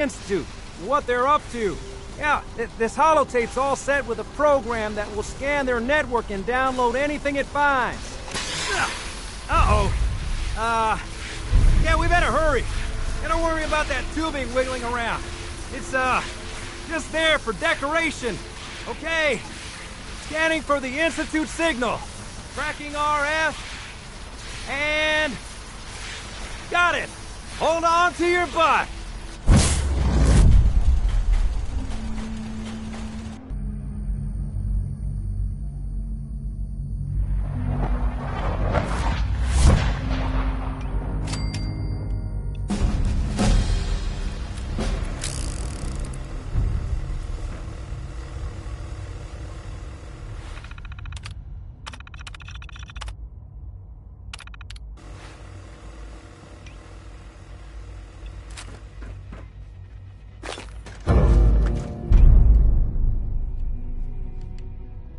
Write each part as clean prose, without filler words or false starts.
Institute, what they're up to. Yeah, this holotape's all set with a program that will scan their network and download anything it finds. Uh-oh. Yeah, we better hurry. And don't worry about that tubing wiggling around. It's, just there for decoration. Okay. Scanning for the Institute signal. Tracking RF. And... got it. Hold on to your butt.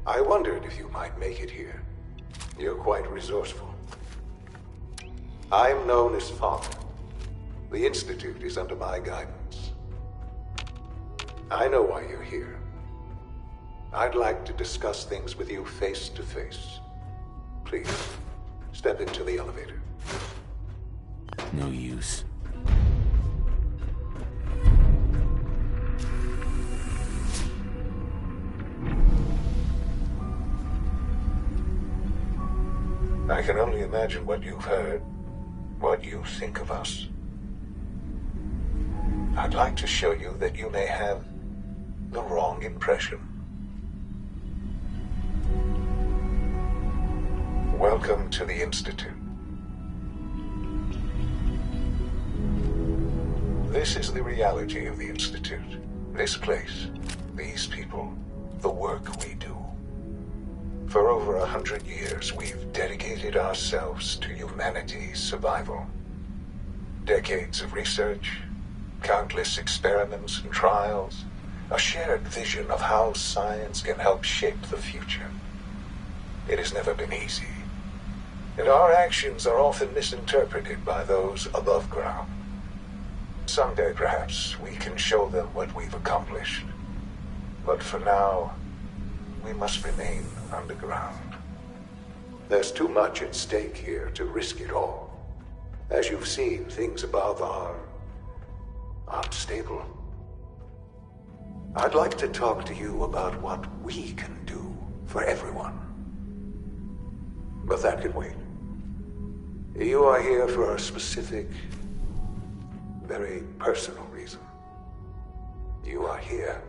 I wondered if you might make it here. You're quite resourceful. I'm known as Father. The Institute is under my guidance. I know why you're here. I'd like to discuss things with you face to face. Please, step into the elevator. No use. I can only imagine what you've heard, what you think of us. I'd like to show you that you may have the wrong impression. Welcome to the Institute. This is the reality of the Institute. This place, these people, the work we do. For over 100 years, we've dedicated ourselves to humanity's survival. Decades of research, countless experiments and trials, a shared vision of how science can help shape the future. It has never been easy, and our actions are often misinterpreted by those above ground. Someday, perhaps, we can show them what we've accomplished. But for now, we must remain underground. There's too much at stake here to risk it all. As you've seen, things above are unstable. I'd like to talk to you about what we can do for everyone. But that can wait. You are here for a specific, very personal reason. You are here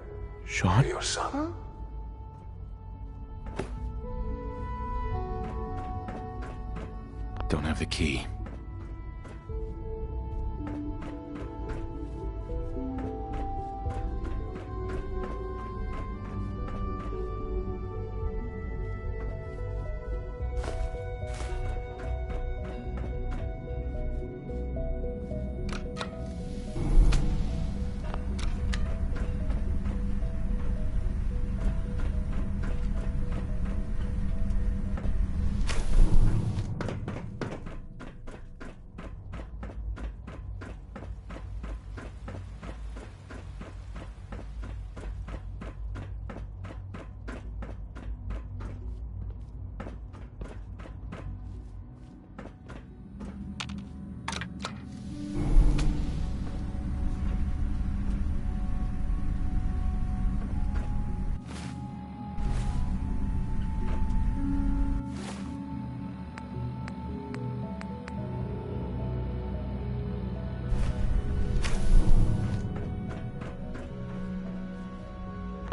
Sean? for your son. Huh? Don't have the key.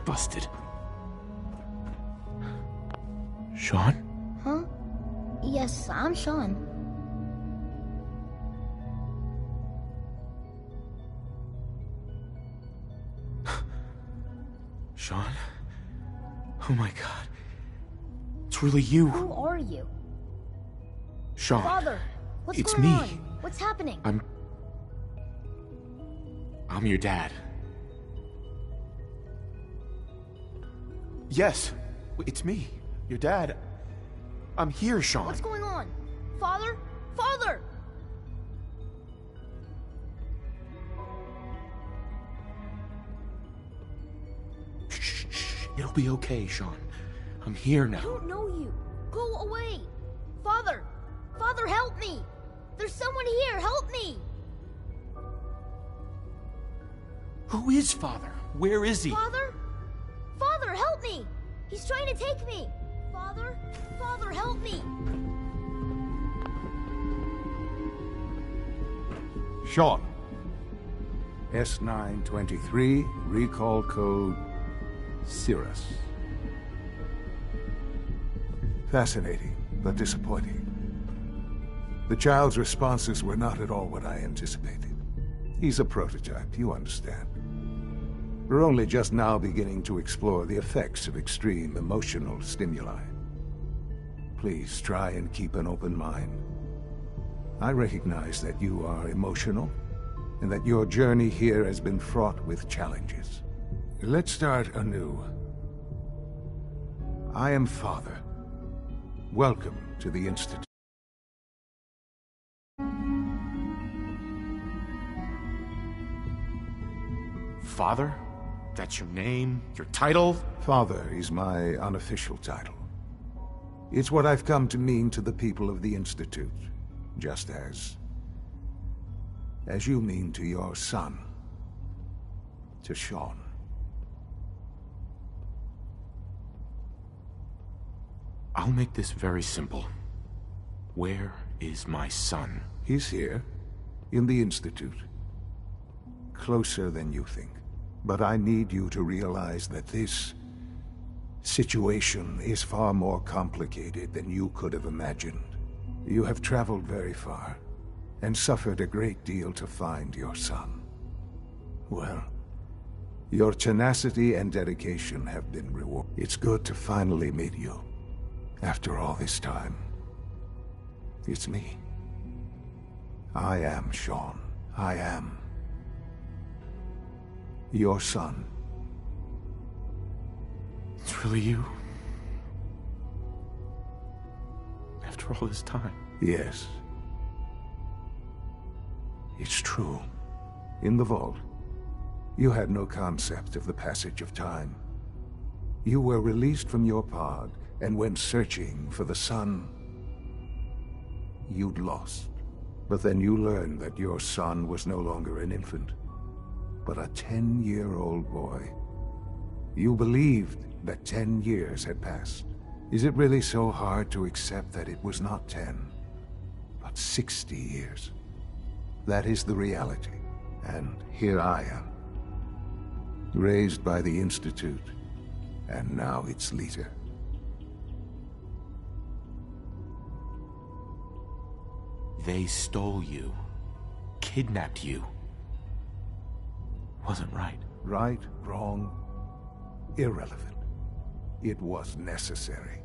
Busted. Sean? Huh? Yes, I'm Sean. Sean? Oh my god. It's really you. Who are you? Sean. Father, what's It's going me. on? What's happening? I'm your dad. Yes, it's me, your dad. I'm here, Sean. What's going on? Father? Father! It'll be okay, Sean. I'm here I now. don't know you. Go away. Father! Father, help me! There's someone here, help me! Who is Father? Where is he? Father? Father, help me! He's trying to take me! Father? Father, help me! Sean. S923, recall code Cirrus. Fascinating, but disappointing. The child's responses were not at all what I anticipated. He's a prototype, you understand. We're only just now beginning to explore the effects of extreme emotional stimuli. Please try and keep an open mind. I recognize that you are emotional, and that your journey here has been fraught with challenges. Let's start anew. I am Father. Welcome to the Institute. Father? That's your name? Your title? Father is my unofficial title. It's what I've come to mean to the people of the Institute, just as you mean to your son, to Sean. I'll make this very simple. Where is my son? He's here, in the Institute. Closer than you think. But I need you to realize that this situation is far more complicated than you could have imagined. You have traveled very far, and suffered a great deal to find your son. Well, your tenacity and dedication have been rewarded. It's good to finally meet you. After all this time, it's me. I am Sean. I am your son. It's really you? After all this time? Yes. It's true. In the vault, you had no concept of the passage of time. You were released from your pod and went searching for the son you'd lost. But then you learned that your son was no longer an infant, but a 10-year-old boy. You believed that 10 years had passed. Is it really so hard to accept that it was not 10, but 60 years? That is the reality. And here I am, raised by the Institute, and now its leader. They stole you. Kidnapped you. Wasn't right. Right, wrong, irrelevant. It was necessary.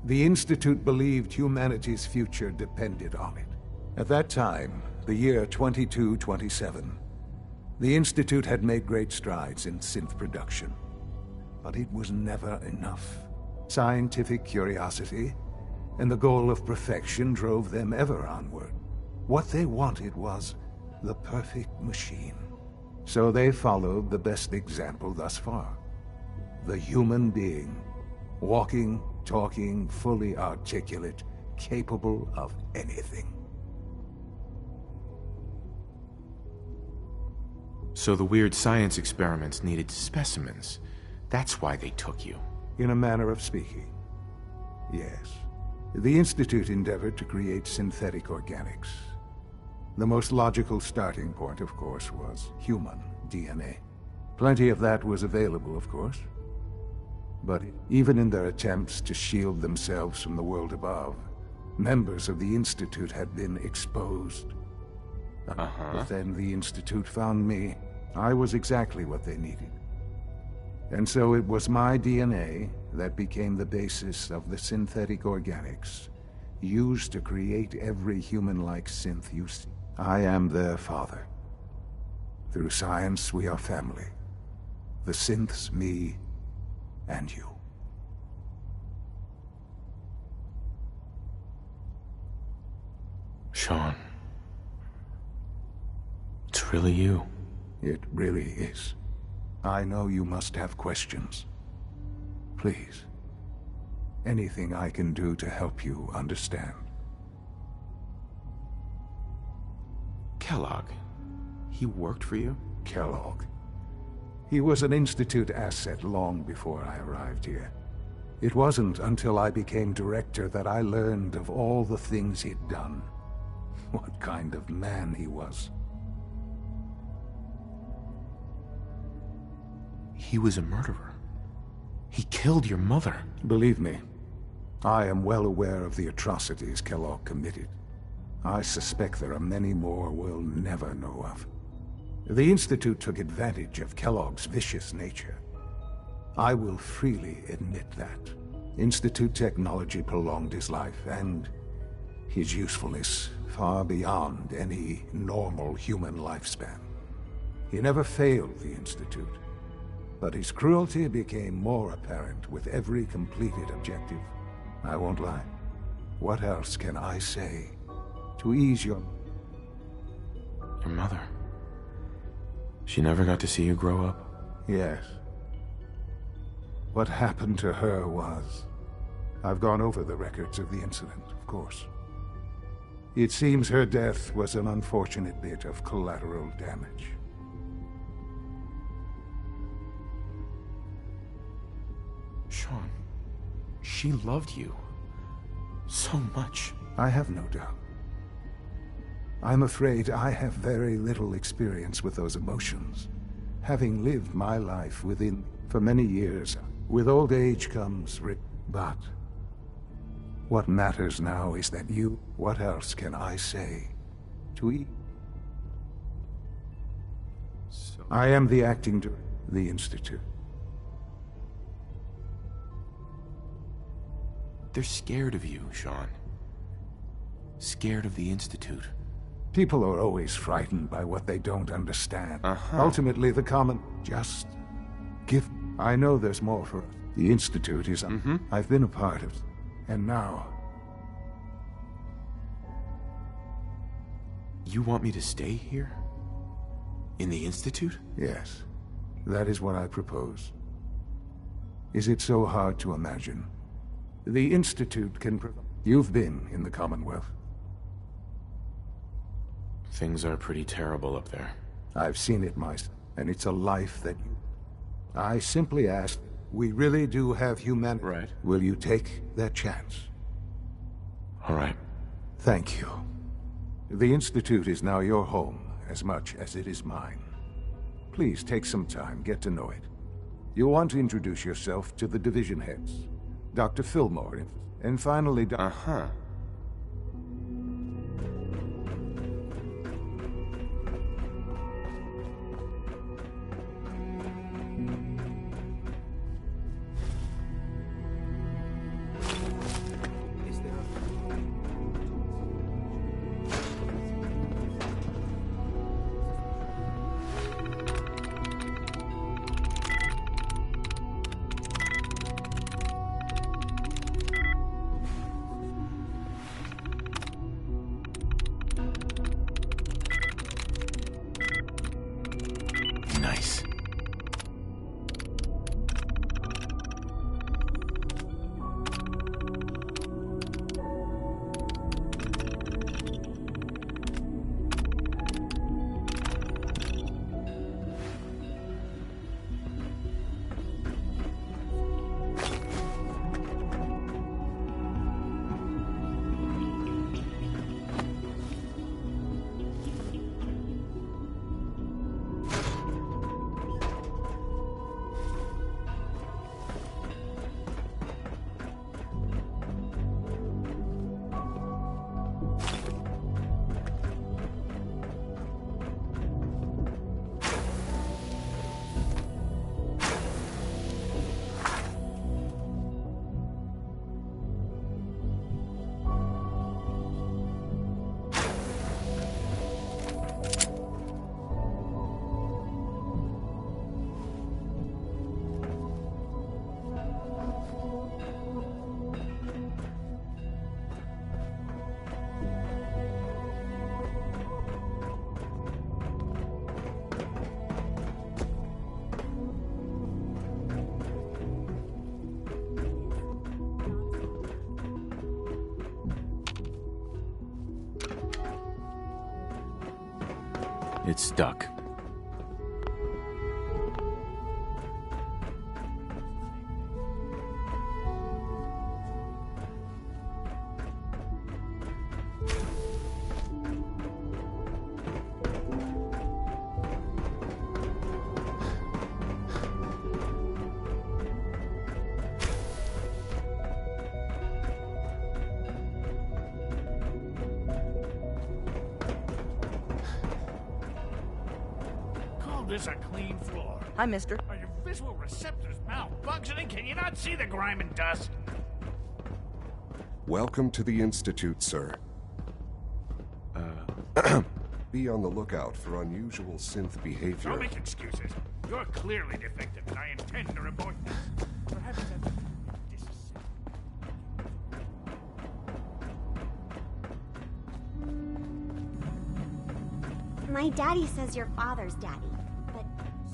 The Institute believed humanity's future depended on it. At that time, the year 2227, the Institute had made great strides in synth production. But it was never enough. Scientific curiosity and the goal of perfection drove them ever onward. What they wanted was the perfect machine. So they followed the best example thus far. The human being. Walking, talking, fully articulate, capable of anything. So the weird science experiments needed specimens. That's why they took you. In a manner of speaking, yes. The Institute endeavored to create synthetic organics. The most logical starting point, of course, was human DNA. Plenty of that was available, of course. But even in their attempts to shield themselves from the world above, members of the Institute had been exposed. But then the Institute found me. I was exactly what they needed. And so it was my DNA that became the basis of the synthetic organics used to create every human-like synth you see. I am their father. Through science, we are family. The synths, me, and you. Sean. It's really you. It really is. I know you must have questions. Please. Anything I can do to help you understand. Kellogg. He worked for you? Kellogg. He was an Institute asset long before I arrived here. It wasn't until I became director that I learned of all the things he'd done. What kind of man he was. He was a murderer. He killed your mother. Believe me, I am well aware of the atrocities Kellogg committed. I suspect there are many more we'll never know of. The Institute took advantage of Kellogg's vicious nature. I will freely admit that. Institute technology prolonged his life, and his usefulness far beyond any normal human lifespan. He never failed the Institute, but his cruelty became more apparent with every completed objective. I won't lie. What else can I say to ease your... Your mother. She never got to see you grow up? Yes. What happened to her was... I've gone over the records of the incident, of course. It seems her death was an unfortunate bit of collateral damage. Sean, she loved you. So much. I have no doubt. I'm afraid I have very little experience with those emotions. Having lived my life within for many years, with old age comes but what matters now is that you... What else can I say to eat? So... I am the acting director of the Institute. They're scared of you, Sean. Scared of the Institute. People are always frightened by what they don't understand. Uh-huh. Ultimately, the common... Just... give... I know there's more for us. The Institute is... I've been a part of... And now... You want me to stay here? In the Institute? Yes. That is what I propose. Is it so hard to imagine? The Institute can... You've been in the Commonwealth. Things are pretty terrible up there. I've seen it myself, and it's a life that you... I simply ask, we really do have humanity. Right. Will you take that chance? All right. Thank you. The Institute is now your home, as much as it is mine. Please take some time, get to know it. You'll want to introduce yourself to the division heads. Dr. Fillmore, and finally Uh-huh. It's stuck. This a clean floor. Hi, mister. Are your visual receptors malfunctioning? Can you not see the grime and dust? Welcome to the Institute, sir. Be on the lookout for unusual synth behavior. Don't make excuses. You're clearly defective, and I intend to report this. Perhaps that... My daddy says your father's daddy, but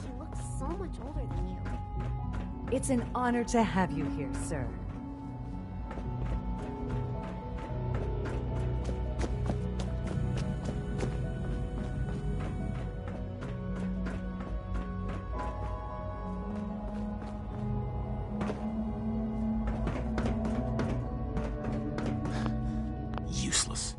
he looks so much older than you. It's an honor to have you here, sir. Useless.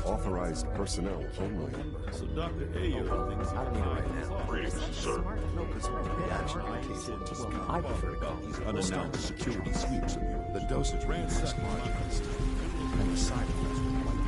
Authorized personnel only. So Dr. Ayer thinks I don't need it right now. Greetings, sir. No, because I prefer to call these unannounced security sweeps. The dosage ransacked and the side effects were quite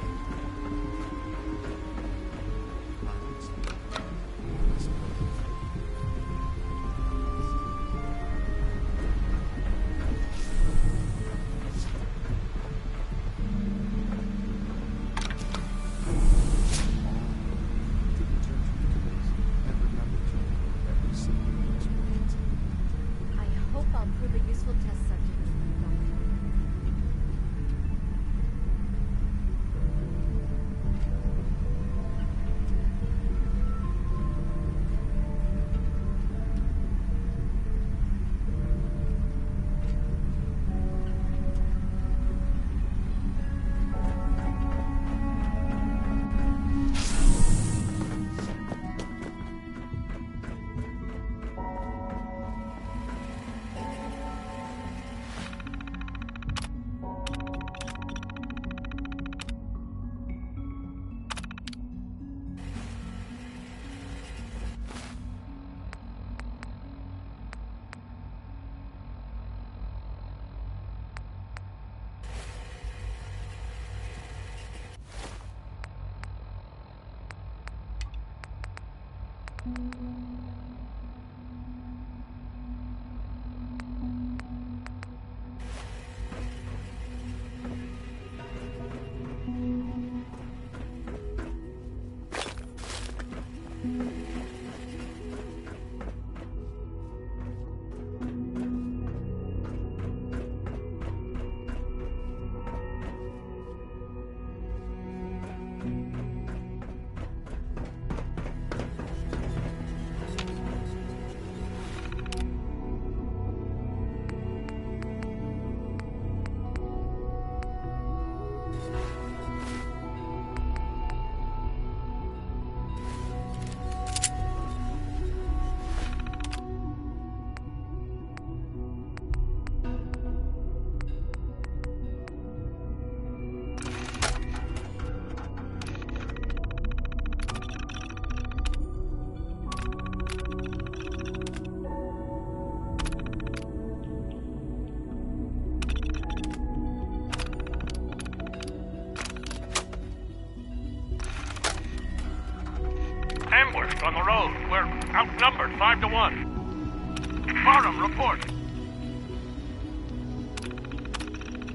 outnumbered 5-1. Barnum, report.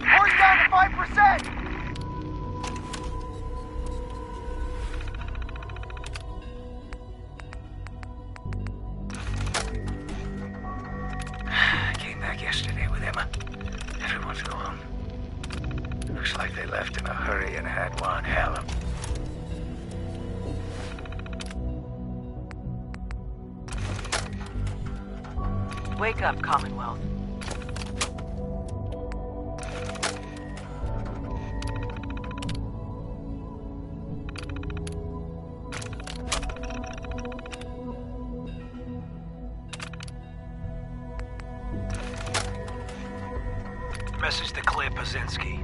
Horse down to 5%! Came back yesterday with Emma. Everyone's gone. Looks like they left in a hurry and had one hell of... Wake up, Commonwealth. Message to Claire Pazinski.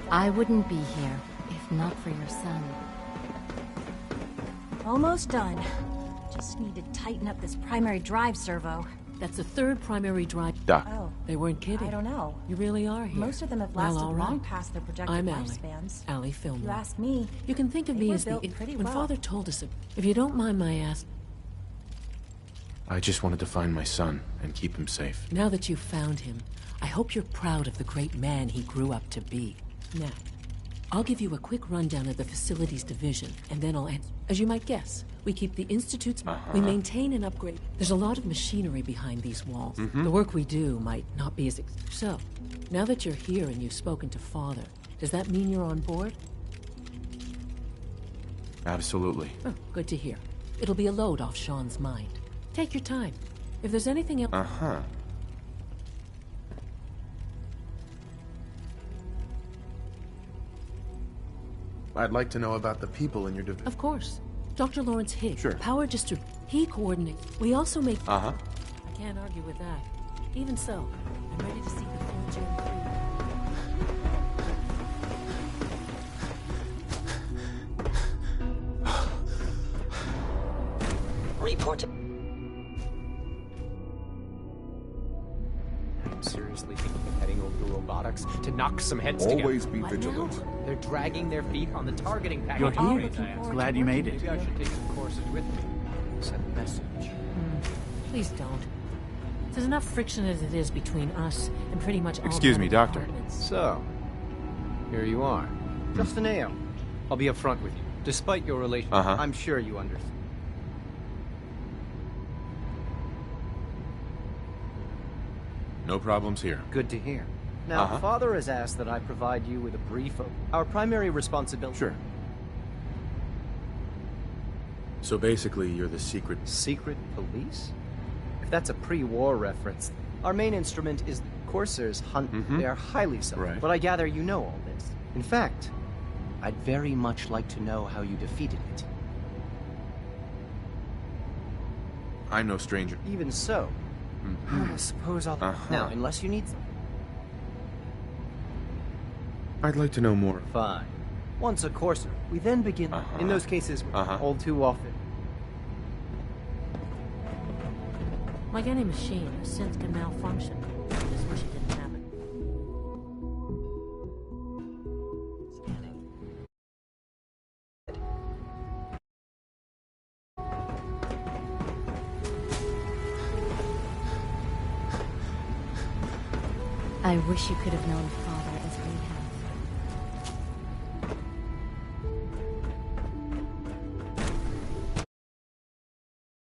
I wouldn't be here if not for your son. Almost done. Just need to tighten up this primary drive servo. That's the third primary drive. Doc. Oh, They weren't kidding. I don't know. You really are here. Most of them have Well, lasted all right. long past their projected I'm Allie. lifespans. Allie Fillmore. You ask me. You can think of They me were as the... built pretty when well. Father told us... If you don't mind my ask... I just wanted to find my son and keep him safe. Now that you've found him, I hope you're proud of the great man he grew up to be. Now, I'll give you a quick rundown of the facilities division, and then I'll answer. As you might guess, We keep the Institute's... We maintain and upgrade. There's a lot of machinery behind these walls. The work we do might not be as... So, now that you're here and you've spoken to Father, does that mean you're on board? Absolutely. Oh, good to hear. It'll be a load off Sean's mind. Take your time. If there's anything else... I'd like to know about the people in your division. Of course. Dr. Lawrence Higgs. Sure. Power distrib... He coordinates. We also make... Uh-huh. I can't argue with that. Even so, I'm ready to see the full Gen 3. Report to... I'm seriously thinking of heading over to robotics to knock some heads together. Always be vigilant. They're dragging their feet on the targeting package. You're here. Glad you made it. Maybe I should take some courses with me. Send a message. Please don't. There's enough friction as it is between us and pretty much all... Excuse me, Doctor. So, here you are. Just a nail. I'll be upfront with you. Despite your relationship, I'm sure you understand. No problems here. Good to hear. Now, Father has asked that I provide you with a brief of our primary responsibility. Sure. So basically, you're the secret... Secret police? If that's a pre-war reference, our main instrument is the Corsairs hunt. They are highly subtle, but I gather you know all this. In fact, I'd very much like to know how you defeated it. I'm no stranger. Even so, I suppose I'll... Now, unless you need... I'd like to know more. Fine. Once a Corsair, we then begin... In those cases, all too often. Like any machine, a synth can malfunction. Just wish it didn't happen. I wish you could have known